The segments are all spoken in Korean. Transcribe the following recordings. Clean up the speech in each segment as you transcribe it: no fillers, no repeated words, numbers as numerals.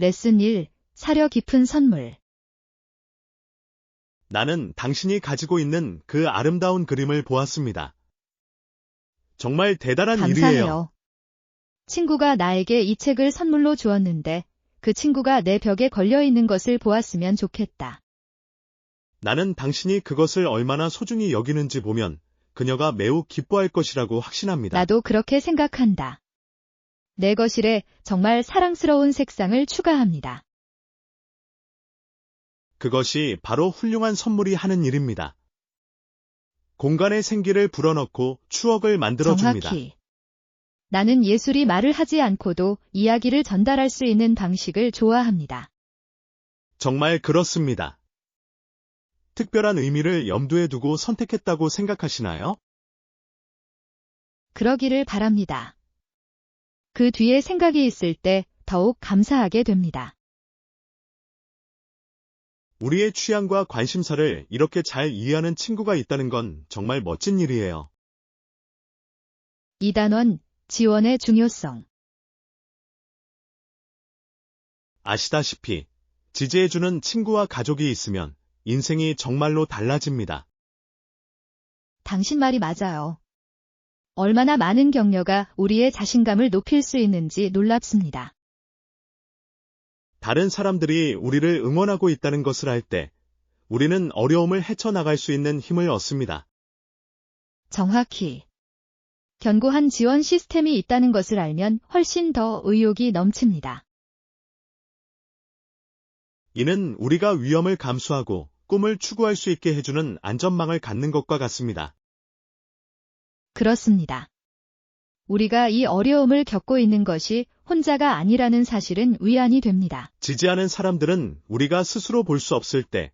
레슨 1. 사려 깊은 선물. 나는 당신이 가지고 있는 그 아름다운 그림을 보았습니다. 정말 대단한 일이에요. 감사해요. 친구가 나에게 이 책을 선물로 주었는데 그 친구가 내 벽에 걸려 있는 것을 보았으면 좋겠다. 나는 당신이 그것을 얼마나 소중히 여기는지 보면 그녀가 매우 기뻐할 것이라고 확신합니다. 나도 그렇게 생각한다. 내 거실에 정말 사랑스러운 색상을 추가합니다. 그것이 바로 훌륭한 선물이 하는 일입니다. 공간에 생기를 불어넣고 추억을 만들어줍니다. 정확히. 나는 예술이 말을 하지 않고도 이야기를 전달할 수 있는 방식을 좋아합니다. 정말 그렇습니다. 특별한 의미를 염두에 두고 선택했다고 생각하시나요? 그러기를 바랍니다. 그 뒤에 생각이 있을 때 더욱 감사하게 됩니다. 우리의 취향과 관심사를 이렇게 잘 이해하는 친구가 있다는 건 정말 멋진 일이에요. 2단원, 지원의 중요성. 아시다시피 지지해주는 친구와 가족이 있으면 인생이 정말로 달라집니다. 당신 말이 맞아요. 얼마나 많은 격려가 우리의 자신감을 높일 수 있는지 놀랍습니다. 다른 사람들이 우리를 응원하고 있다는 것을 알 때 우리는 어려움을 헤쳐나갈 수 있는 힘을 얻습니다. 정확히. 견고한 지원 시스템이 있다는 것을 알면 훨씬 더 의욕이 넘칩니다. 이는 우리가 위험을 감수하고 꿈을 추구할 수 있게 해주는 안전망을 갖는 것과 같습니다. 그렇습니다. 우리가 이 어려움을 겪고 있는 것이 혼자가 아니라는 사실은 위안이 됩니다. 지지하는 사람들은 우리가 스스로 볼 수 없을 때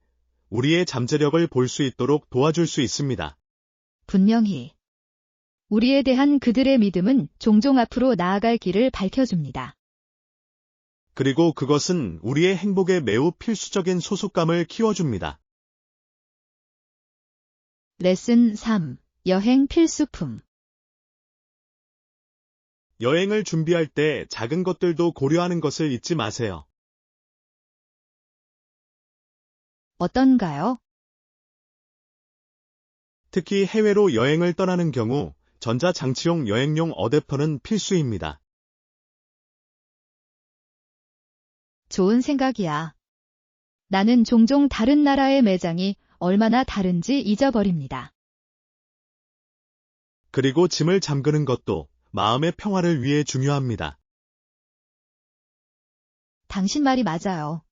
우리의 잠재력을 볼 수 있도록 도와줄 수 있습니다. 분명히. 우리에 대한 그들의 믿음은 종종 앞으로 나아갈 길을 밝혀줍니다. 그리고 그것은 우리의 행복에 매우 필수적인 소속감을 키워줍니다. 레슨 3. 여행 필수품. 여행을 준비할 때 작은 것들도 고려하는 것을 잊지 마세요. 어떤가요? 특히 해외로 여행을 떠나는 경우 전자장치용 여행용 어댑터는 필수입니다. 좋은 생각이야. 나는 종종 다른 나라의 매장이 얼마나 다른지 잊어버립니다. 그리고 짐을 잠그는 것도 마음의 평화를 위해 중요합니다. 당신 말이 맞아요.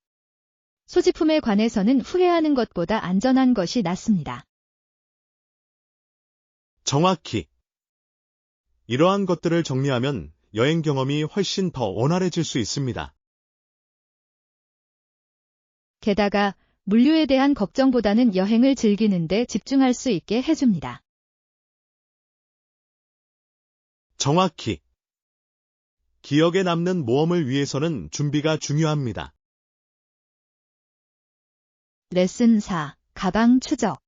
소지품에 관해서는 후회하는 것보다 안전한 것이 낫습니다. 정확히. 이러한 것들을 정리하면 여행 경험이 훨씬 더 원활해질 수 있습니다. 게다가 물류에 대한 걱정보다는 여행을 즐기는 데 집중할 수 있게 해줍니다. 정확히. 기억에 남는 모험을 위해서는 준비가 중요합니다. 레슨 4. 가방 추적.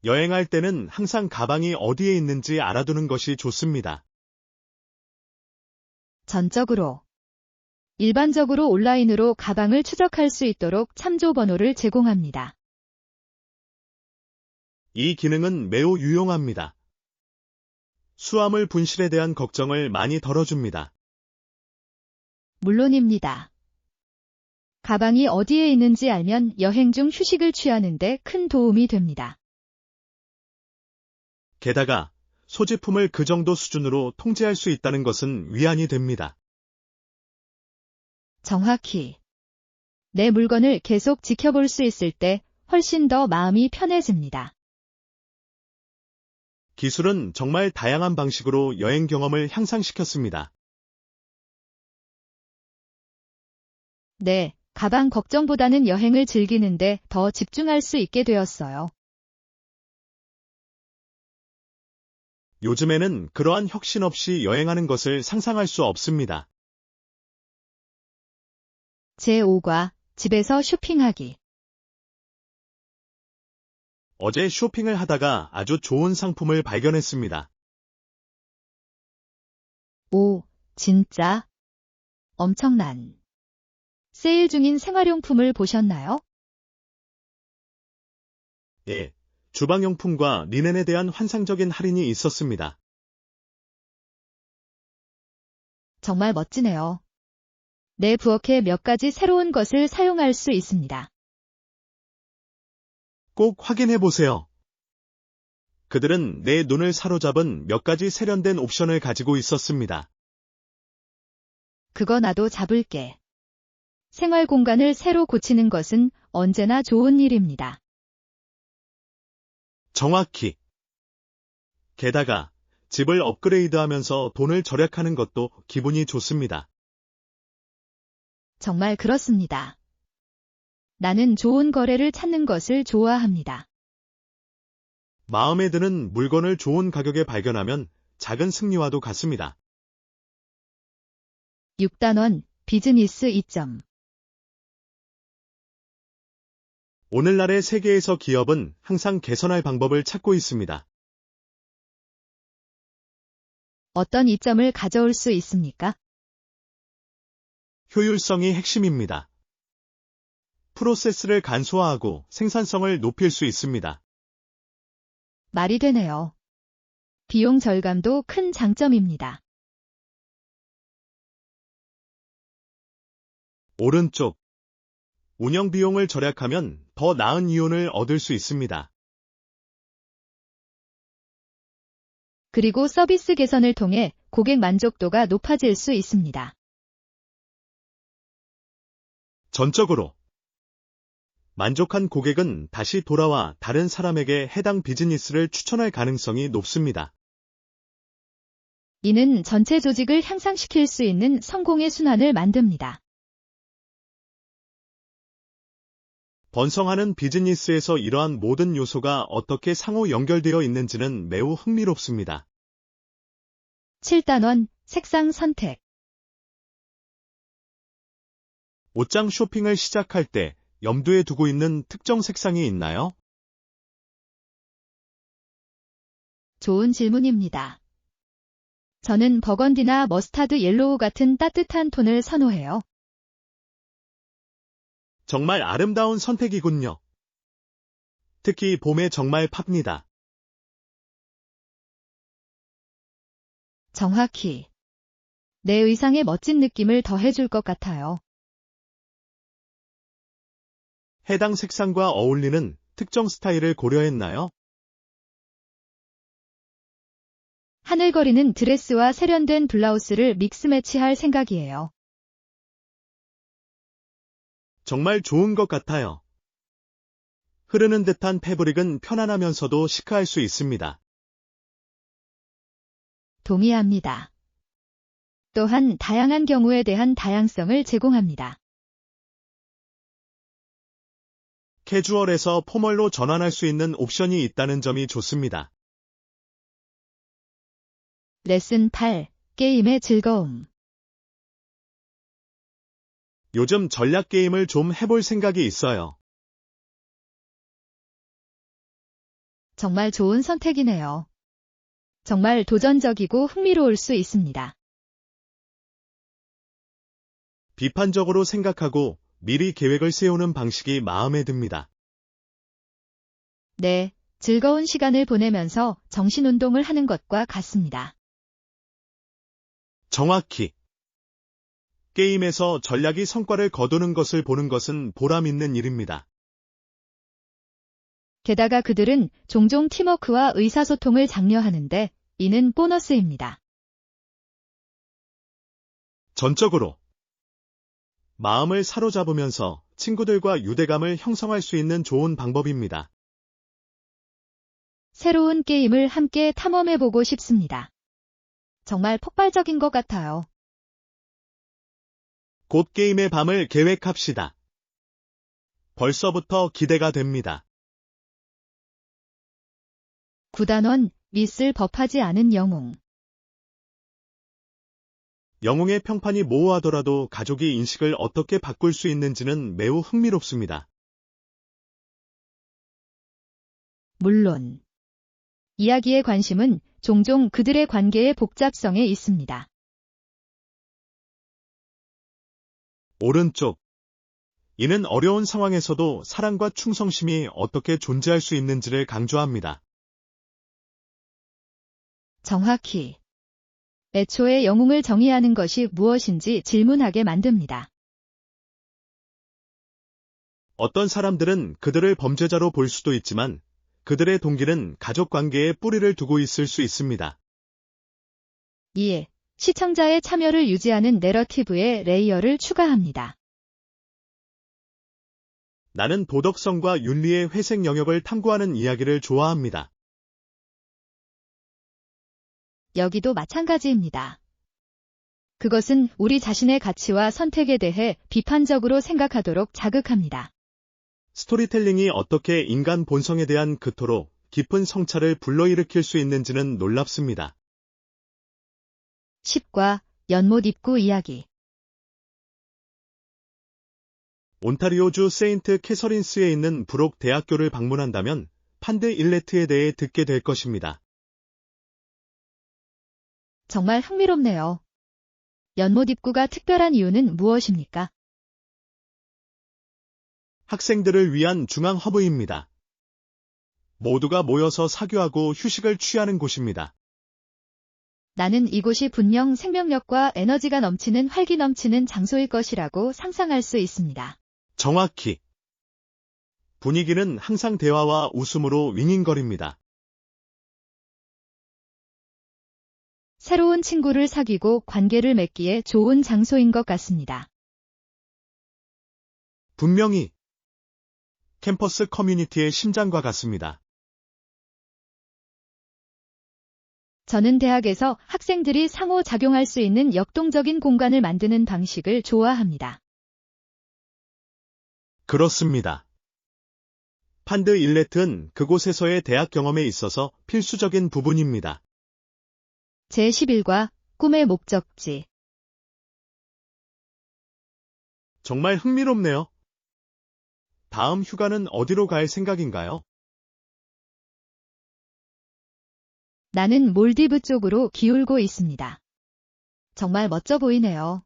여행할 때는 항상 가방이 어디에 있는지 알아두는 것이 좋습니다. 전적으로. 일반적으로 온라인으로 가방을 추적할 수 있도록 참조 번호를 제공합니다. 이 기능은 매우 유용합니다. 수화물 분실에 대한 걱정을 많이 덜어줍니다. 물론입니다. 가방이 어디에 있는지 알면 여행 중 휴식을 취하는데 큰 도움이 됩니다. 게다가 소지품을 그 정도 수준으로 통제할 수 있다는 것은 위안이 됩니다. 정확히. 내 물건을 계속 지켜볼 수 있을 때 훨씬 더 마음이 편해집니다. 기술은 정말 다양한 방식으로 여행 경험을 향상시켰습니다. 네, 가방 걱정보다는 여행을 즐기는데 더 집중할 수 있게 되었어요. 요즘에는 그러한 혁신 없이 여행하는 것을 상상할 수 없습니다. 제5과 집에서 쇼핑하기. 어제 쇼핑을 하다가 아주 좋은 상품을 발견했습니다. 오, 진짜? 엄청난 세일 중인 생활용품을 보셨나요? 예. 주방용품과 리넨에 대한 환상적인 할인이 있었습니다. 정말 멋지네요. 내 부엌에 몇 가지 새로운 것을 사용할 수 있습니다. 꼭 확인해 보세요. 그들은 내 눈을 사로잡은 몇 가지 세련된 옵션을 가지고 있었습니다. 그거 나도 잡을게. 생활 공간을 새로 고치는 것은 언제나 좋은 일입니다. 정확히. 게다가 집을 업그레이드하면서 돈을 절약하는 것도 기분이 좋습니다. 정말 그렇습니다. 나는 좋은 거래를 찾는 것을 좋아합니다. 마음에 드는 물건을 좋은 가격에 발견하면 작은 승리와도 같습니다. 6단원 비즈니스 이점. 오늘날의 세계에서 기업은 항상 개선할 방법을 찾고 있습니다. 어떤 이점을 가져올 수 있습니까? 효율성이 핵심입니다. 프로세스를 간소화하고 생산성을 높일 수 있습니다. 말이 되네요. 비용 절감도 큰 장점입니다. 오른쪽. 운영 비용을 절약하면 더 나은 이윤을 얻을 수 있습니다. 그리고 서비스 개선을 통해 고객 만족도가 높아질 수 있습니다. 전적으로. 만족한 고객은 다시 돌아와 다른 사람에게 해당 비즈니스를 추천할 가능성이 높습니다. 이는 전체 조직을 향상시킬 수 있는 성공의 순환을 만듭니다. 번성하는 비즈니스에서 이러한 모든 요소가 어떻게 상호 연결되어 있는지는 매우 흥미롭습니다. 7단원 색상 선택. 옷장 쇼핑을 시작할 때 염두에 두고 있는 특정 색상이 있나요? 좋은 질문입니다. 저는 버건디나 머스타드 옐로우 같은 따뜻한 톤을 선호해요. 정말 아름다운 선택이군요. 특히 봄에 정말 팝니다. 정확히. 내 의상에 멋진 느낌을 더해줄 것 같아요. 해당 색상과 어울리는 특정 스타일을 고려했나요? 하늘거리는 드레스와 세련된 블라우스를 믹스 매치할 생각이에요. 정말 좋은 것 같아요. 흐르는 듯한 패브릭은 편안하면서도 시크할 수 있습니다. 동의합니다. 또한 다양한 경우에 대한 다양성을 제공합니다. 캐주얼에서 포멀로 전환할 수 있는 옵션이 있다는 점이 좋습니다. 레슨 8. 게임의 즐거움. 요즘 전략 게임을 좀 해볼 생각이 있어요. 정말 좋은 선택이네요. 정말 도전적이고 흥미로울 수 있습니다. 비판적으로 생각하고 미리 계획을 세우는 방식이 마음에 듭니다. 네, 즐거운 시간을 보내면서 정신운동을 하는 것과 같습니다. 정확히. 게임에서 전략이 성과를 거두는 것을 보는 것은 보람 있는 일입니다. 게다가 그들은 종종 팀워크와 의사소통을 장려하는데 이는 보너스입니다. 전적으로. 마음을 사로잡으면서 친구들과 유대감을 형성할 수 있는 좋은 방법입니다. 새로운 게임을 함께 탐험해보고 싶습니다. 정말 폭발적인 것 같아요. 곧 게임의 밤을 계획합시다. 벌써부터 기대가 됩니다. 9단원 미스를 법하지 않은 영웅. 영웅의 평판이 모호하더라도 가족이 인식을 어떻게 바꿀 수 있는지는 매우 흥미롭습니다. 물론 이야기의 관심은 종종 그들의 관계의 복잡성에 있습니다. 오른쪽. 이는 어려운 상황에서도 사랑과 충성심이 어떻게 존재할 수 있는지를 강조합니다. 정확히. 애초에 영웅을 정의하는 것이 무엇인지 질문하게 만듭니다. 어떤 사람들은 그들을 범죄자로 볼 수도 있지만 그들의 동기는 가족 관계에 뿌리를 두고 있을 수 있습니다. 이에 시청자의 참여를 유지하는 내러티브의 레이어를 추가합니다. 나는 도덕성과 윤리의 회색 영역을 탐구하는 이야기를 좋아합니다. 여기도 마찬가지입니다. 그것은 우리 자신의 가치와 선택에 대해 비판적으로 생각하도록 자극합니다. 스토리텔링이 어떻게 인간 본성에 대한 그토록 깊은 성찰을 불러일으킬 수 있는지는 놀랍습니다. 10과 연못 입구 이야기. 온타리오주 세인트 캐서린스에 있는 브록 대학교를 방문한다면 판드 일레트에 대해 듣게 될 것입니다. 정말 흥미롭네요. 연못 입구가 특별한 이유는 무엇입니까? 학생들을 위한 중앙 허브입니다. 모두가 모여서 사교하고 휴식을 취하는 곳입니다. 나는 이곳이 분명 생명력과 에너지가 넘치는 활기 넘치는 장소일 것이라고 상상할 수 있습니다. 정확히. 분위기는 항상 대화와 웃음으로 윙윙거립니다. 새로운 친구를 사귀고 관계를 맺기에 좋은 장소인 것 같습니다. 분명히 캠퍼스 커뮤니티의 심장과 같습니다. 저는 대학에서 학생들이 상호작용할 수 있는 역동적인 공간을 만드는 방식을 좋아합니다. 그렇습니다. 판드 일렛은 그곳에서의 대학 경험에 있어서 필수적인 부분입니다. 제11과 꿈의 목적지. 정말 흥미롭네요. 다음 휴가는 어디로 갈 생각인가요? 나는 몰디브 쪽으로 기울고 있습니다. 정말 멋져 보이네요.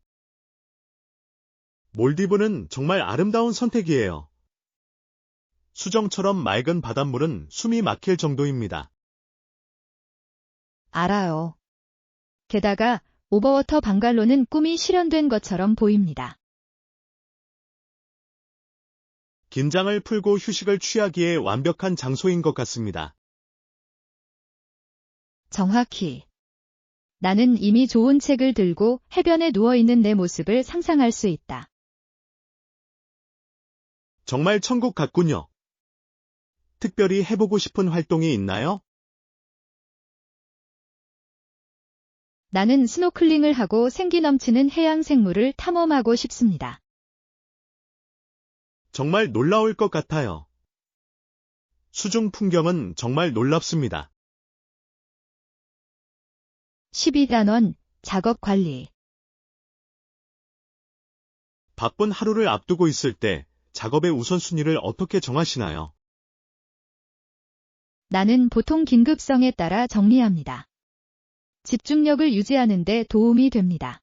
몰디브는 정말 아름다운 선택이에요. 수정처럼 맑은 바닷물은 숨이 막힐 정도입니다. 알아요. 게다가 오버워터 방갈로는 꿈이 실현된 것처럼 보입니다. 긴장을 풀고 휴식을 취하기에 완벽한 장소인 것 같습니다. 정확히. 나는 이미 좋은 책을 들고 해변에 누워있는 내 모습을 상상할 수 있다. 정말 천국 같군요. 특별히 해보고 싶은 활동이 있나요? 나는 스노클링을 하고 생기 넘치는 해양 생물을 탐험하고 싶습니다. 정말 놀라울 것 같아요. 수중 풍경은 정말 놀랍습니다. 12단원, 작업 관리. 바쁜 하루를 앞두고 있을 때 작업의 우선순위를 어떻게 정하시나요? 나는 보통 긴급성에 따라 정리합니다. 집중력을 유지하는 데 도움이 됩니다.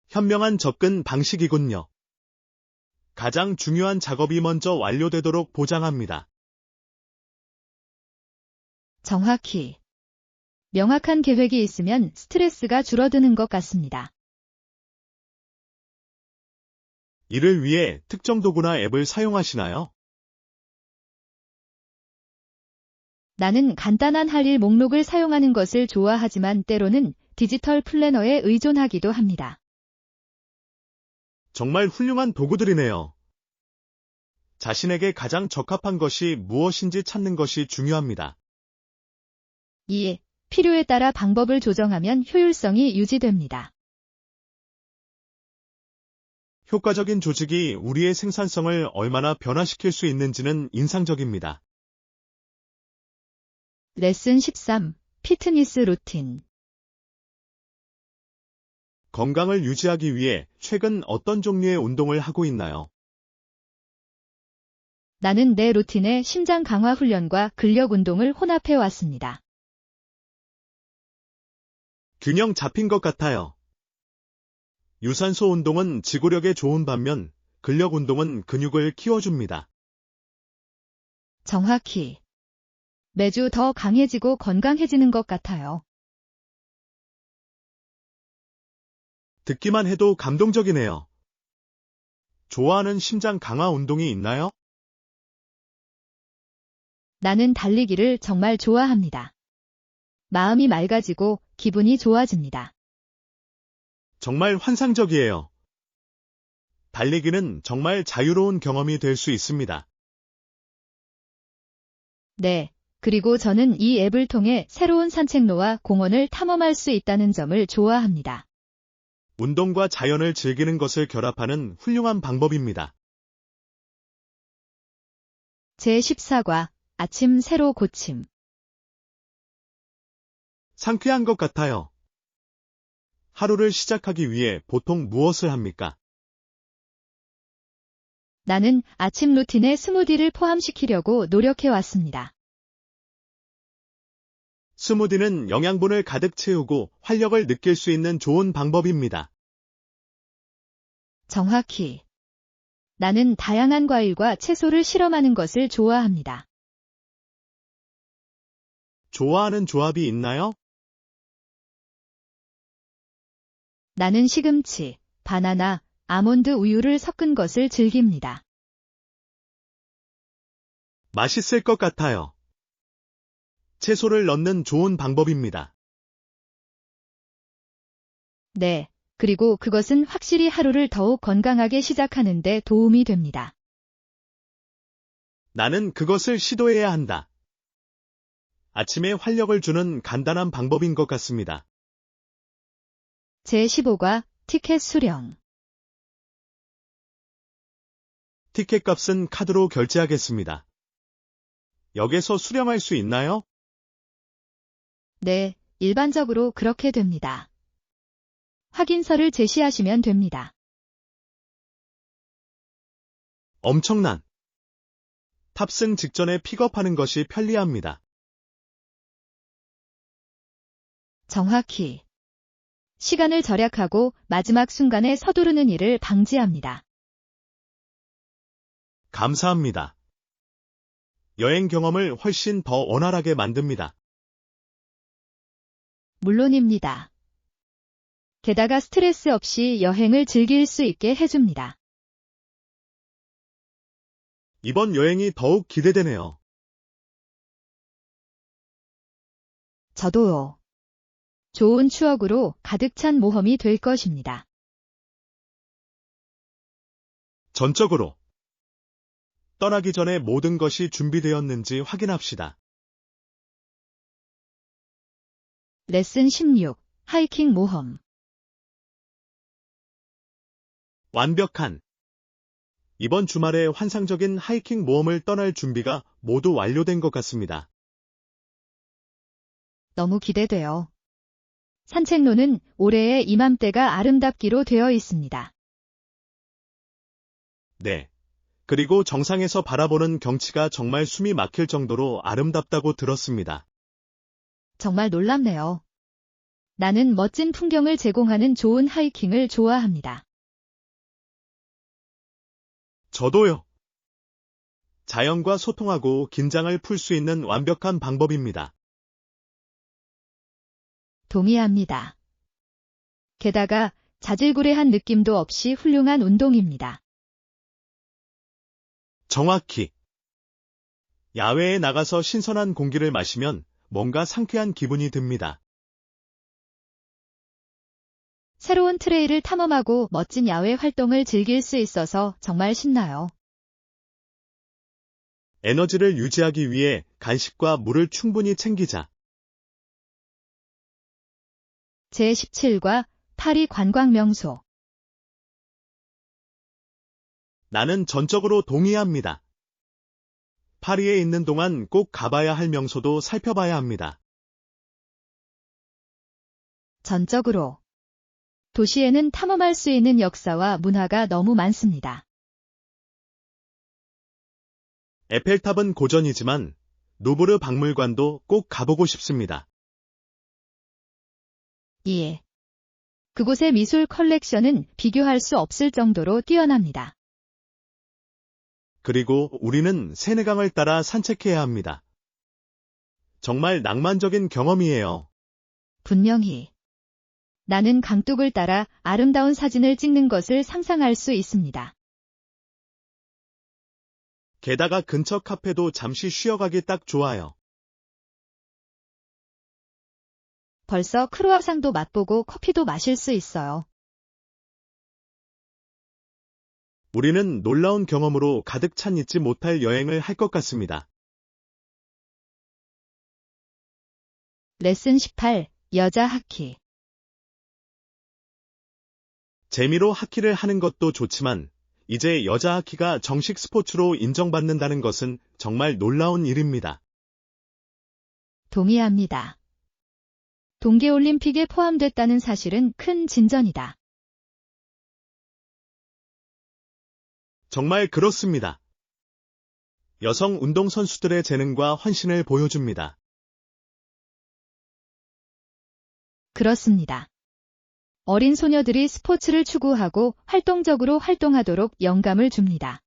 현명한 접근 방식이군요. 가장 중요한 작업이 먼저 완료되도록 보장합니다. 정확히. 명확한 계획이 있으면 스트레스가 줄어드는 것 같습니다. 이를 위해 특정 도구나 앱을 사용하시나요? 나는 간단한 할 일 목록을 사용하는 것을 좋아하지만 때로는 디지털 플래너에 의존하기도 합니다. 정말 훌륭한 도구들이네요. 자신에게 가장 적합한 것이 무엇인지 찾는 것이 중요합니다. 2. 필요에 따라 방법을 조정하면 효율성이 유지됩니다. 효과적인 조직이 우리의 생산성을 얼마나 변화시킬 수 있는지는 인상적입니다. 레슨 13. 피트니스 루틴. 건강을 유지하기 위해 최근 어떤 종류의 운동을 하고 있나요? 나는 내 루틴에 심장 강화 훈련과 근력 운동을 혼합해 왔습니다. 균형 잡힌 것 같아요. 유산소 운동은 지구력에 좋은 반면 근력 운동은 근육을 키워줍니다. 정확히. 매주 더 강해지고 건강해지는 것 같아요. 듣기만 해도 감동적이네요. 좋아하는 심장 강화 운동이 있나요? 나는 달리기를 정말 좋아합니다. 마음이 맑아지고 기분이 좋아집니다. 정말 환상적이에요. 달리기는 정말 자유로운 경험이 될 수 있습니다. 네. 그리고 저는 이 앱을 통해 새로운 산책로와 공원을 탐험할 수 있다는 점을 좋아합니다. 운동과 자연을 즐기는 것을 결합하는 훌륭한 방법입니다. 제14과 아침 새로 고침. 상쾌한 것 같아요. 하루를 시작하기 위해 보통 무엇을 합니까? 나는 아침 루틴에 스무디를 포함시키려고 노력해 왔습니다. 스무디는 영양분을 가득 채우고 활력을 느낄 수 있는 좋은 방법입니다. 정확히. 나는 다양한 과일과 채소를 실험하는 것을 좋아합니다. 좋아하는 조합이 있나요? 나는 시금치, 바나나, 아몬드 우유를 섞은 것을 즐깁니다. 맛있을 것 같아요. 채소를 넣는 좋은 방법입니다. 네. 그리고 그것은 확실히 하루를 더욱 건강하게 시작하는 데 도움이 됩니다. 나는 그것을 시도해야 한다. 아침에 활력을 주는 간단한 방법인 것 같습니다. 제15과 티켓 수령. 티켓 값은 카드로 결제하겠습니다. 역에서 수령할 수 있나요? 네, 일반적으로 그렇게 됩니다. 확인서를 제시하시면 됩니다. 엄청난. 탑승 직전에 픽업하는 것이 편리합니다. 정확히. 시간을 절약하고 마지막 순간에 서두르는 일을 방지합니다. 감사합니다. 여행 경험을 훨씬 더 원활하게 만듭니다. 물론입니다. 게다가 스트레스 없이 여행을 즐길 수 있게 해줍니다. 이번 여행이 더욱 기대되네요. 저도요. 좋은 추억으로 가득 찬 모험이 될 것입니다. 전적으로. 떠나기 전에 모든 것이 준비되었는지 확인합시다. 레슨 16. 하이킹 모험. 완벽한. 이번 주말에 환상적인 하이킹 모험을 떠날 준비가 모두 완료된 것 같습니다. 너무 기대돼요. 산책로는 올해의 이맘때가 아름답기로 되어 있습니다. 네. 그리고 정상에서 바라보는 경치가 정말 숨이 막힐 정도로 아름답다고 들었습니다. 정말 놀랍네요. 나는 멋진 풍경을 제공하는 좋은 하이킹을 좋아합니다. 저도요. 자연과 소통하고 긴장을 풀 수 있는 완벽한 방법입니다. 동의합니다. 게다가 자질구레한 느낌도 없이 훌륭한 운동입니다. 정확히. 야외에 나가서 신선한 공기를 마시면 뭔가 상쾌한 기분이 듭니다. 새로운 트레일을 탐험하고 멋진 야외 활동을 즐길 수 있어서 정말 신나요. 에너지를 유지하기 위해 간식과 물을 충분히 챙기자. 제17과 파리 관광 명소. 나는 전적으로 동의합니다. 파리에 있는 동안 꼭 가봐야 할 명소도 살펴봐야 합니다. 전적으로. 도시에는 탐험할 수 있는 역사와 문화가 너무 많습니다. 에펠탑은 고전이지만 루브르 박물관도 꼭 가보고 싶습니다. 이에. 그곳의 미술 컬렉션은 비교할 수 없을 정도로 뛰어납니다. 그리고 우리는 세네강을 따라 산책해야 합니다. 정말 낭만적인 경험이에요. 분명히. 나는 강둑을 따라 아름다운 사진을 찍는 것을 상상할 수 있습니다. 게다가 근처 카페도 잠시 쉬어가기 딱 좋아요. 벌써 크루아상도 맛보고 커피도 마실 수 있어요. 우리는 놀라운 경험으로 가득 찬 잊지 못할 여행을 할 것 같습니다. 레슨 18. 여자 하키. 재미로 하키를 하는 것도 좋지만 이제 여자 하키가 정식 스포츠로 인정받는다는 것은 정말 놀라운 일입니다. 동의합니다. 동계올림픽에 포함됐다는 사실은 큰 진전이다. 정말 그렇습니다. 여성 운동선수들의 재능과 헌신을 보여줍니다. 그렇습니다. 어린 소녀들이 스포츠를 추구하고 활동적으로 활동하도록 영감을 줍니다.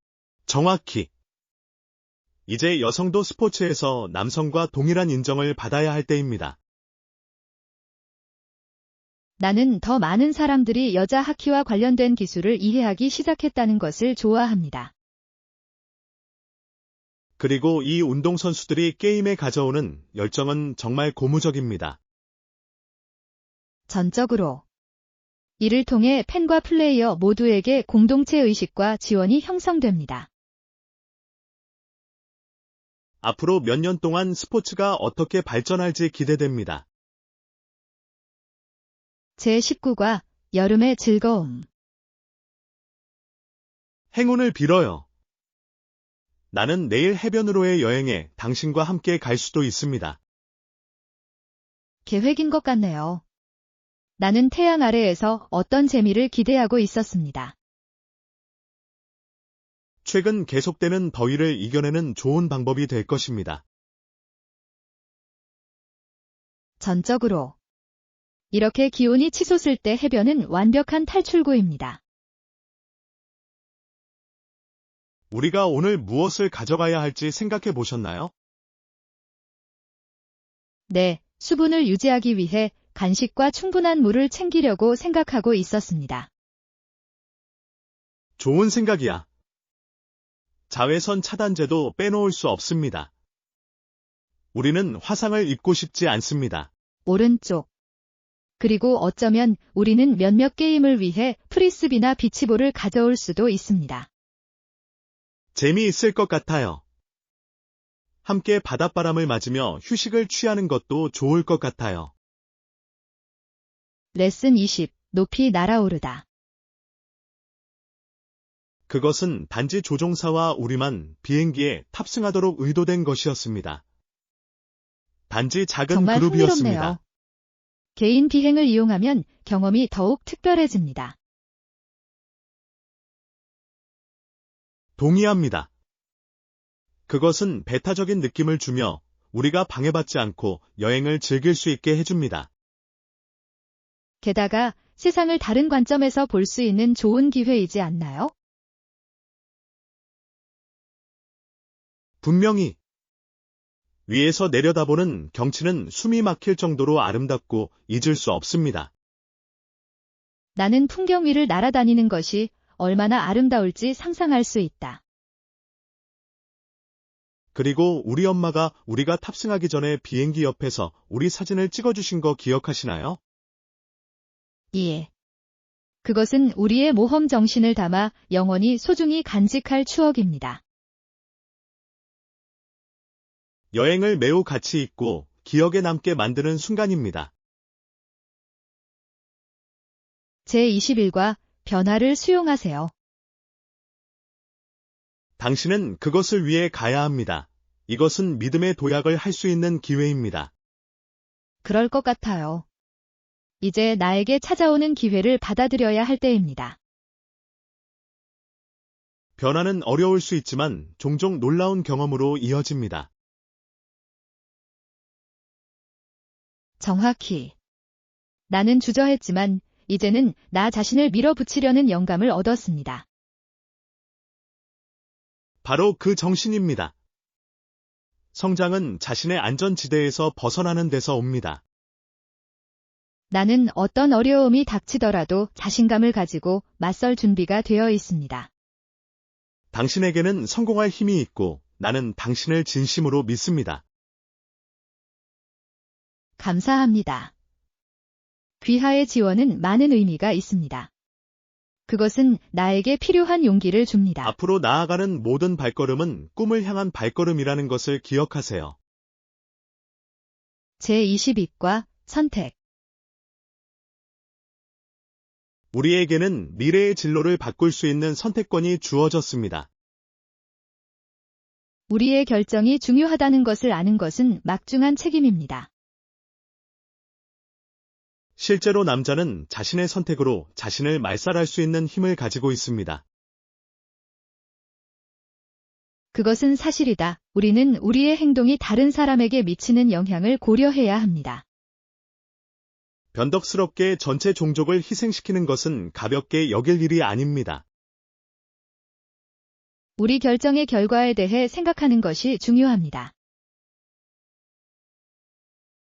정확히. 이제 여성도 스포츠에서 남성과 동일한 인정을 받아야 할 때입니다. 나는 더 많은 사람들이 여자 하키와 관련된 기술을 이해하기 시작했다는 것을 좋아합니다. 그리고 이 운동선수들이 게임에 가져오는 열정은 정말 고무적입니다. 전적으로. 이를 통해 팬과 플레이어 모두에게 공동체 의식과 지원이 형성됩니다. 앞으로 몇 년 동안 스포츠가 어떻게 발전할지 기대됩니다. 제19과 여름의 즐거움. 행운을 빌어요. 나는 내일 해변으로의 여행에 당신과 함께 갈 수도 있습니다. 계획인 것 같네요. 나는 태양 아래에서 어떤 재미를 기대하고 있었습니다. 최근 계속되는 더위를 이겨내는 좋은 방법이 될 것입니다. 전적으로. 이렇게 기온이 치솟을 때 해변은 완벽한 탈출구입니다. 우리가 오늘 무엇을 가져가야 할지 생각해 보셨나요? 네, 수분을 유지하기 위해 간식과 충분한 물을 챙기려고 생각하고 있었습니다. 좋은 생각이야. 자외선 차단제도 빼놓을 수 없습니다. 우리는 화상을 입고 싶지 않습니다. 오른쪽. 그리고 어쩌면 우리는 몇몇 게임을 위해 프리스비나 비치볼을 가져올 수도 있습니다. 재미있을 것 같아요. 함께 바닷바람을 맞으며 휴식을 취하는 것도 좋을 것 같아요. 레슨 20. 높이 날아오르다. 그것은 단지 조종사와 우리만 비행기에 탑승하도록 의도된 것이었습니다. 단지 작은 정말 그룹이었습니다. 흥미롭네요. 개인 비행을 이용하면 경험이 더욱 특별해집니다. 동의합니다. 그것은 배타적인 느낌을 주며 우리가 방해받지 않고 여행을 즐길 수 있게 해줍니다. 게다가 세상을 다른 관점에서 볼 수 있는 좋은 기회이지 않나요? 분명히 위에서 내려다보는 경치는 숨이 막힐 정도로 아름답고 잊을 수 없습니다. 나는 풍경 위를 날아다니는 것이 얼마나 아름다울지 상상할 수 있다. 그리고 우리 엄마가 우리가 탑승하기 전에 비행기 옆에서 우리 사진을 찍어주신 거 기억하시나요? 예. 그것은 우리의 모험 정신을 담아 영원히 소중히 간직할 추억입니다. 여행을 매우 가치 있고 기억에 남게 만드는 순간입니다. 제21과 변화를 수용하세요. 당신은 그것을 위해 가야 합니다. 이것은 믿음의 도약을 할 수 있는 기회입니다. 그럴 것 같아요. 이제 나에게 찾아오는 기회를 받아들여야 할 때입니다. 변화는 어려울 수 있지만 종종 놀라운 경험으로 이어집니다. 정확히. 나는 주저했지만 이제는 나 자신을 밀어붙이려는 영감을 얻었습니다. 바로 그 정신입니다. 성장은 자신의 안전지대에서 벗어나는 데서 옵니다. 나는 어떤 어려움이 닥치더라도 자신감을 가지고 맞설 준비가 되어 있습니다. 당신에게는 성공할 힘이 있고 나는 당신을 진심으로 믿습니다. 감사합니다. 귀하의 지원은 많은 의미가 있습니다. 그것은 나에게 필요한 용기를 줍니다. 앞으로 나아가는 모든 발걸음은 꿈을 향한 발걸음이라는 것을 기억하세요. 제22과 선택. 우리에게는 미래의 진로를 바꿀 수 있는 선택권이 주어졌습니다. 우리의 결정이 중요하다는 것을 아는 것은 막중한 책임입니다. 실제로 남자는 자신의 선택으로 자신을 말살할 수 있는 힘을 가지고 있습니다. 그것은 사실이다. 우리는 우리의 행동이 다른 사람에게 미치는 영향을 고려해야 합니다. 변덕스럽게 전체 종족을 희생시키는 것은 가볍게 여길 일이 아닙니다. 우리 결정의 결과에 대해 생각하는 것이 중요합니다.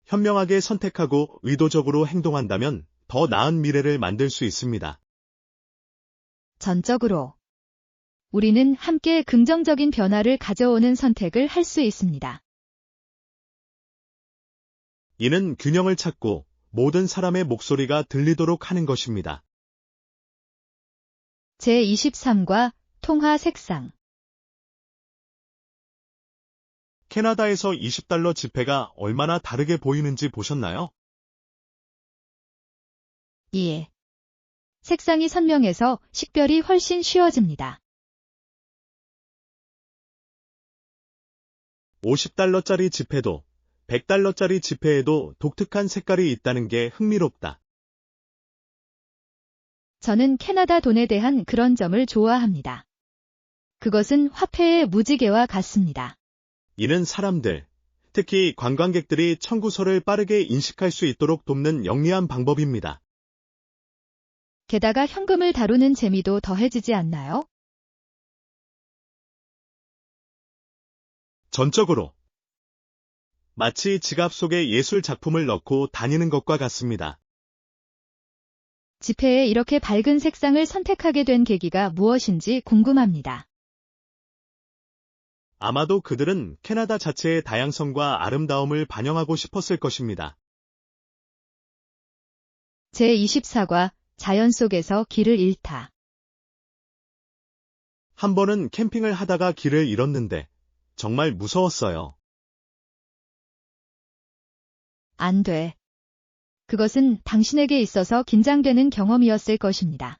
현명하게 선택하고 의도적으로 행동한다면 더 나은 미래를 만들 수 있습니다. 전적으로. 우리는 함께 긍정적인 변화를 가져오는 선택을 할 수 있습니다. 이는 균형을 찾고 모든 사람의 목소리가 들리도록 하는 것입니다. 제23과 통화 색상. 캐나다에서 $20 지폐가 얼마나 다르게 보이는지 보셨나요? 예. 색상이 선명해서 식별이 훨씬 쉬워집니다. $50짜리 지폐도 $100짜리 지폐에도 독특한 색깔이 있다는 게 흥미롭다. 저는 캐나다 돈에 대한 그런 점을 좋아합니다. 그것은 화폐의 무지개와 같습니다. 이는 사람들, 특히 관광객들이 청구서를 빠르게 인식할 수 있도록 돕는 영리한 방법입니다. 게다가 현금을 다루는 재미도 더해지지 않나요? 전적으로. 마치 지갑 속에 예술 작품을 넣고 다니는 것과 같습니다. 지폐에 이렇게 밝은 색상을 선택하게 된 계기가 무엇인지 궁금합니다. 아마도 그들은 캐나다 자체의 다양성과 아름다움을 반영하고 싶었을 것입니다. 제24과 자연 속에서 길을 잃다. 한 번은 캠핑을 하다가 길을 잃었는데 정말 무서웠어요. 안 돼. 그것은 당신에게 있어서 긴장되는 경험이었을 것입니다.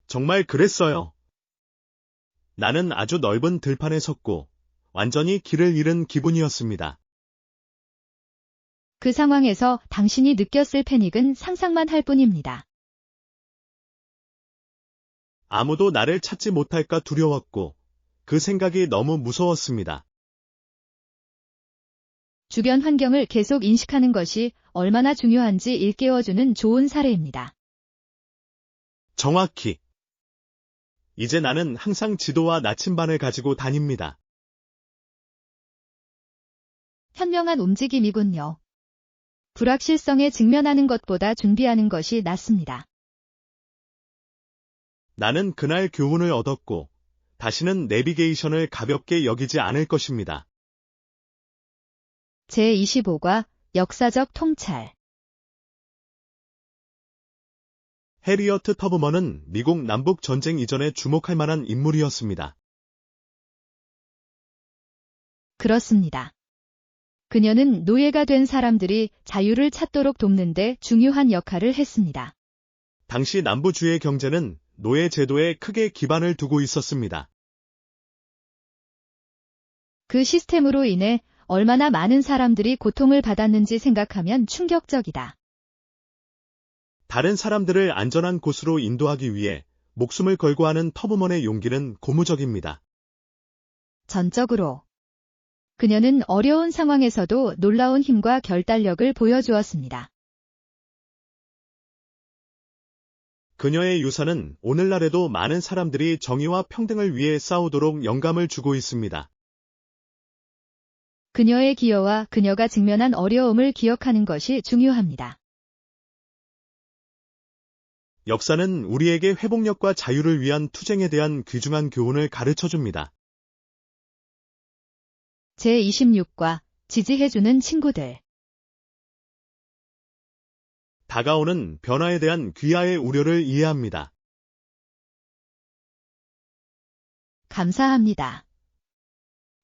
정말 그랬어요. 나는 아주 넓은 들판에 섰고 완전히 길을 잃은 기분이었습니다. 그 상황에서 당신이 느꼈을 패닉은 상상만 할 뿐입니다. 아무도 나를 찾지 못할까 두려웠고 그 생각이 너무 무서웠습니다. 주변 환경을 계속 인식하는 것이 얼마나 중요한지 일깨워주는 좋은 사례입니다. 정확히. 이제 나는 항상 지도와 나침반을 가지고 다닙니다. 현명한 움직임이군요. 불확실성에 직면하는 것보다 준비하는 것이 낫습니다. 나는 그날 교훈을 얻었고 다시는 내비게이션을 가볍게 여기지 않을 것입니다. 제25과 역사적 통찰. 해리어트 터브먼은 미국 남북 전쟁 이전에 주목할 만한 인물이었습니다. 그렇습니다. 그녀는 노예가 된 사람들이 자유를 찾도록 돕는 데 중요한 역할을 했습니다. 당시 남부주의 경제는 노예 제도에 크게 기반을 두고 있었습니다. 그 시스템으로 인해 얼마나 많은 사람들이 고통을 받았는지 생각하면 충격적이다. 다른 사람들을 안전한 곳으로 인도하기 위해 목숨을 걸고 하는 터브먼의 용기는 고무적입니다. 전적으로. 그녀는 어려운 상황에서도 놀라운 힘과 결단력을 보여주었습니다. 그녀의 유산은 오늘날에도 많은 사람들이 정의와 평등을 위해 싸우도록 영감을 주고 있습니다. 그녀의 기여와 그녀가 직면한 어려움을 기억하는 것이 중요합니다. 역사는 우리에게 회복력과 자유를 위한 투쟁에 대한 귀중한 교훈을 가르쳐 줍니다. 제26과 지지해주는 친구들. 다가오는 변화에 대한 귀하의 우려를 이해합니다. 감사합니다.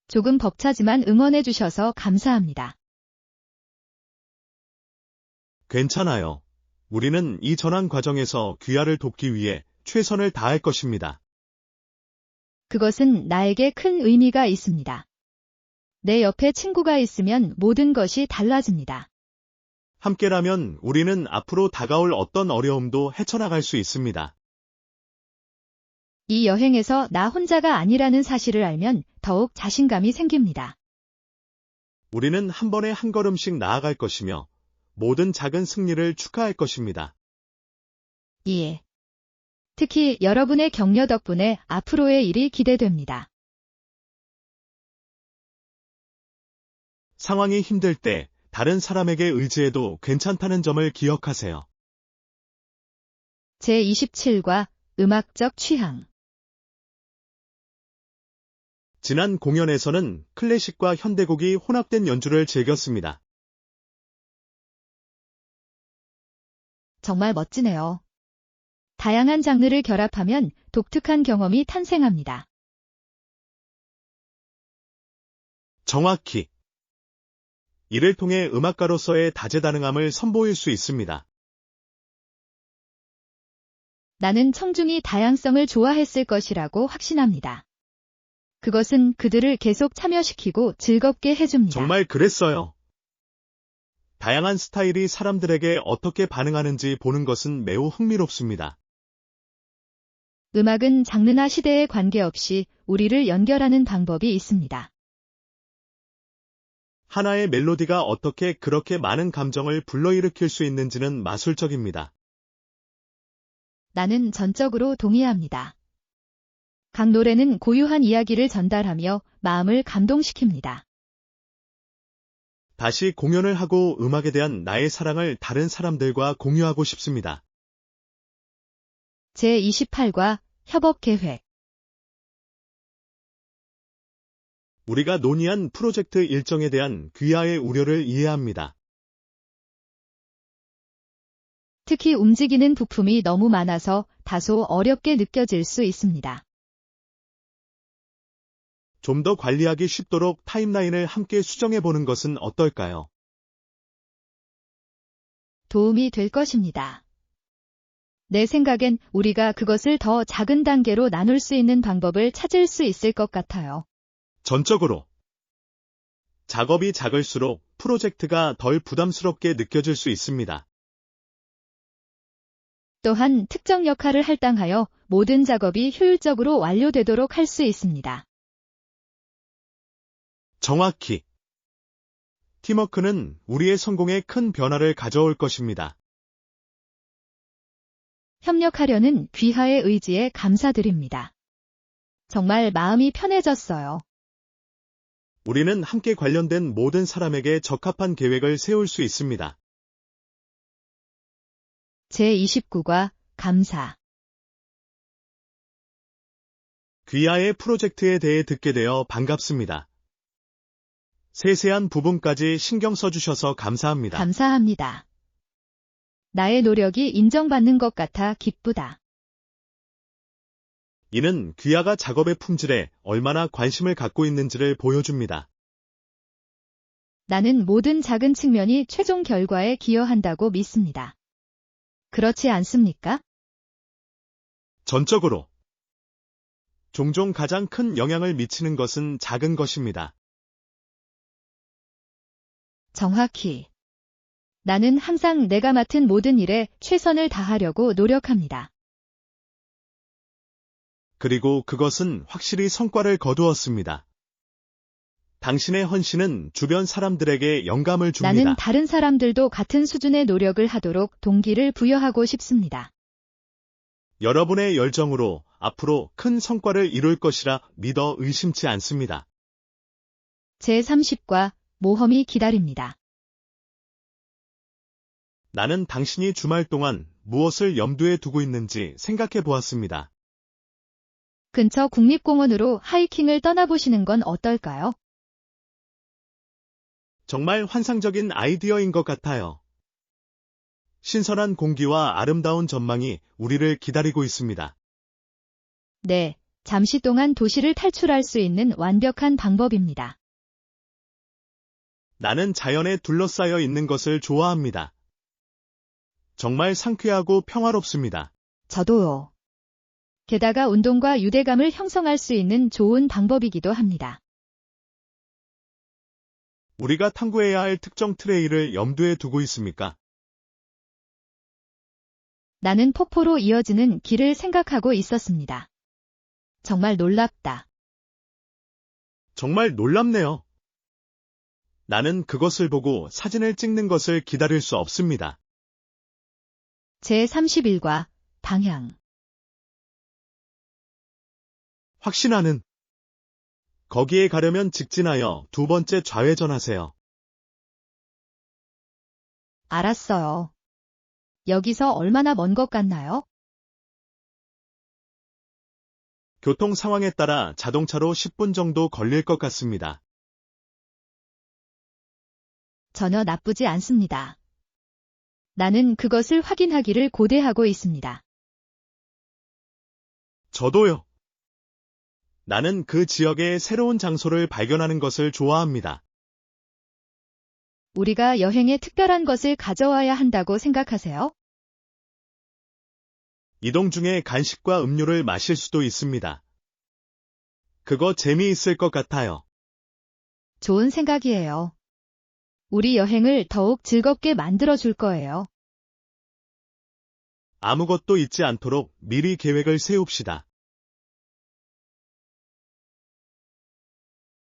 조금 벅차지만 응원해주셔서 감사합니다. 괜찮아요. 우리는 이 전환 과정에서 귀하를 돕기 위해 최선을 다할 것입니다. 그것은 나에게 큰 의미가 있습니다. 내 옆에 친구가 있으면 모든 것이 달라집니다. 함께라면 우리는 앞으로 다가올 어떤 어려움도 헤쳐나갈 수 있습니다. 이 여행에서 나 혼자가 아니라는 사실을 알면 더욱 자신감이 생깁니다. 우리는 한 번에 한 걸음씩 나아갈 것이며 모든 작은 승리를 축하할 것입니다. 예. 특히 여러분의 격려 덕분에 앞으로의 일이 기대됩니다. 상황이 힘들 때 다른 사람에게 의지해도 괜찮다는 점을 기억하세요. 제27과 음악적 취향. 지난 공연에서는 클래식과 현대곡이 혼합된 연주를 즐겼습니다. 정말 멋지네요. 다양한 장르를 결합하면 독특한 경험이 탄생합니다. 정확히. 이를 통해 음악가로서의 다재다능함을 선보일 수 있습니다. 나는 청중이 다양성을 좋아했을 것이라고 확신합니다. 그것은 그들을 계속 참여시키고 즐겁게 해줍니다. 정말 그랬어요. 다양한 스타일이 사람들에게 어떻게 반응하는지 보는 것은 매우 흥미롭습니다. 음악은 장르나 시대에 관계없이 우리를 연결하는 방법이 있습니다. 하나의 멜로디가 어떻게 그렇게 많은 감정을 불러일으킬 수 있는지는 마술적입니다. 나는 전적으로 동의합니다. 각 노래는 고유한 이야기를 전달하며 마음을 감동시킵니다. 다시 공연을 하고 음악에 대한 나의 사랑을 다른 사람들과 공유하고 싶습니다. 제28과 협업 계획. 우리가 논의한 프로젝트 일정에 대한 귀하의 우려를 이해합니다. 특히 움직이는 부품이 너무 많아서 다소 어렵게 느껴질 수 있습니다. 좀 더 관리하기 쉽도록 타임라인을 함께 수정해보는 것은 어떨까요? 도움이 될 것입니다. 내 생각엔 우리가 그것을 더 작은 단계로 나눌 수 있는 방법을 찾을 수 있을 것 같아요. 전적으로. 작업이 작을수록 프로젝트가 덜 부담스럽게 느껴질 수 있습니다. 또한 특정 역할을 할당하여 모든 작업이 효율적으로 완료되도록 할 수 있습니다. 정확히. 팀워크는 우리의 성공에 큰 변화를 가져올 것입니다. 협력하려는 귀하의 의지에 감사드립니다. 정말 마음이 편해졌어요. 우리는 함께 관련된 모든 사람에게 적합한 계획을 세울 수 있습니다. 제29과 감사. 귀하의 프로젝트에 대해 듣게 되어 반갑습니다. 세세한 부분까지 신경 써주셔서 감사합니다. 감사합니다. 나의 노력이 인정받는 것 같아 기쁘다. 이는 귀하가 작업의 품질에 얼마나 관심을 갖고 있는지를 보여줍니다. 나는 모든 작은 측면이 최종 결과에 기여한다고 믿습니다. 그렇지 않습니까? 전적으로. 종종 가장 큰 영향을 미치는 것은 작은 것입니다. 정확히. 나는 항상 내가 맡은 모든 일에 최선을 다하려고 노력합니다. 그리고 그것은 확실히 성과를 거두었습니다. 당신의 헌신은 주변 사람들에게 영감을 줍니다. 나는 다른 사람들도 같은 수준의 노력을 하도록 동기를 부여하고 싶습니다. 여러분의 열정으로 앞으로 큰 성과를 이룰 것이라 믿어 의심치 않습니다. 제30과 모험이 기다립니다. 나는 당신이 주말 동안 무엇을 염두에 두고 있는지 생각해 보았습니다. 근처 국립공원으로 하이킹을 떠나보시는 건 어떨까요? 정말 환상적인 아이디어인 것 같아요. 신선한 공기와 아름다운 전망이 우리를 기다리고 있습니다. 네, 잠시 동안 도시를 탈출할 수 있는 완벽한 방법입니다. 나는 자연에 둘러싸여 있는 것을 좋아합니다. 정말 상쾌하고 평화롭습니다. 저도요. 게다가 운동과 유대감을 형성할 수 있는 좋은 방법이기도 합니다. 우리가 탐구해야 할 특정 트레일을 염두에 두고 있습니까? 나는 폭포로 이어지는 길을 생각하고 있었습니다. 정말 놀랍다. 정말 놀랍네요. 나는 그것을 보고 사진을 찍는 것을 기다릴 수 없습니다. 제31과 방향. 확신하는. 거기에 가려면 직진하여 두 번째 좌회전하세요. 알았어요. 여기서 얼마나 먼 것 같나요? 교통 상황에 따라 자동차로 10분 정도 걸릴 것 같습니다. 전혀 나쁘지 않습니다. 나는 그것을 확인하기를 고대하고 있습니다. 저도요. 나는 그 지역의 새로운 장소를 발견하는 것을 좋아합니다. 우리가 여행에 특별한 것을 가져와야 한다고 생각하세요? 이동 중에 간식과 음료를 마실 수도 있습니다. 그거 재미있을 것 같아요. 좋은 생각이에요. 우리 여행을 더욱 즐겁게 만들어줄 거예요. 아무것도 잊지 않도록 미리 계획을 세웁시다.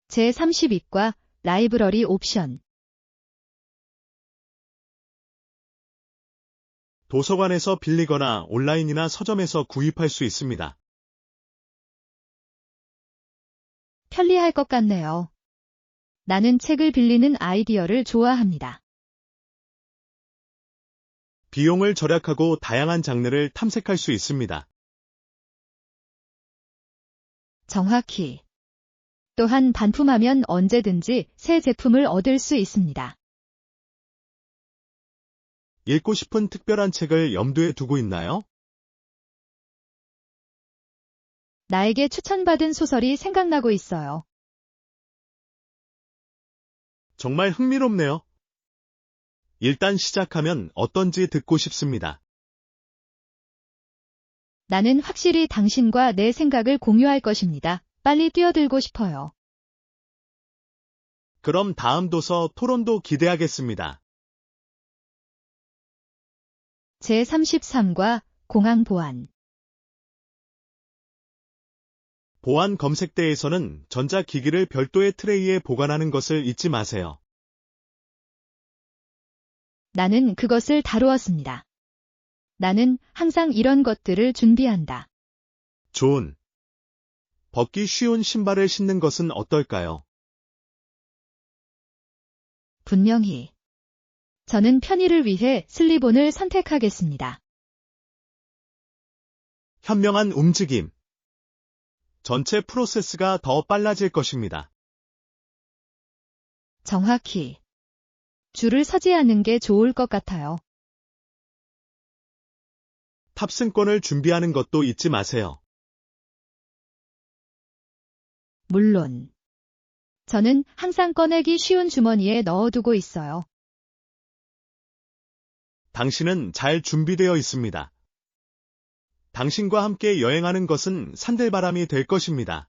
제32과 라이브러리 옵션. 도서관에서 빌리거나 온라인이나 서점에서 구입할 수 있습니다. 편리할 것 같네요. 나는 책을 빌리는 아이디어를 좋아합니다. 비용을 절약하고 다양한 장르를 탐색할 수 있습니다. 정확히. 또한 반품하면 언제든지 새 제품을 얻을 수 있습니다. 읽고 싶은 특별한 책을 염두에 두고 있나요? 나에게 추천받은 소설이 생각나고 있어요. 정말 흥미롭네요. 일단 시작하면 어떤지 듣고 싶습니다. 나는 확실히 당신과 내 생각을 공유할 것입니다. 빨리 뛰어들고 싶어요. 그럼 다음 도서 토론도 기대하겠습니다. 제33과 공항 보안. 보안 검색대에서는 전자기기를 별도의 트레이에 보관하는 것을 잊지 마세요. 나는 그것을 다루었습니다. 나는 항상 이런 것들을 준비한다. 존. 벗기 쉬운 신발을 신는 것은 어떨까요? 분명히. 저는 편의를 위해 슬리본을 선택하겠습니다. 현명한 움직임. 전체 프로세스가 더 빨라질 것입니다. 정확히. 줄을 서지 않는 게 좋을 것 같아요. 탑승권을 준비하는 것도 잊지 마세요. 물론. 저는 항상 꺼내기 쉬운 주머니에 넣어두고 있어요. 당신은 잘 준비되어 있습니다. 당신과 함께 여행하는 것은 산들바람이 될 것입니다.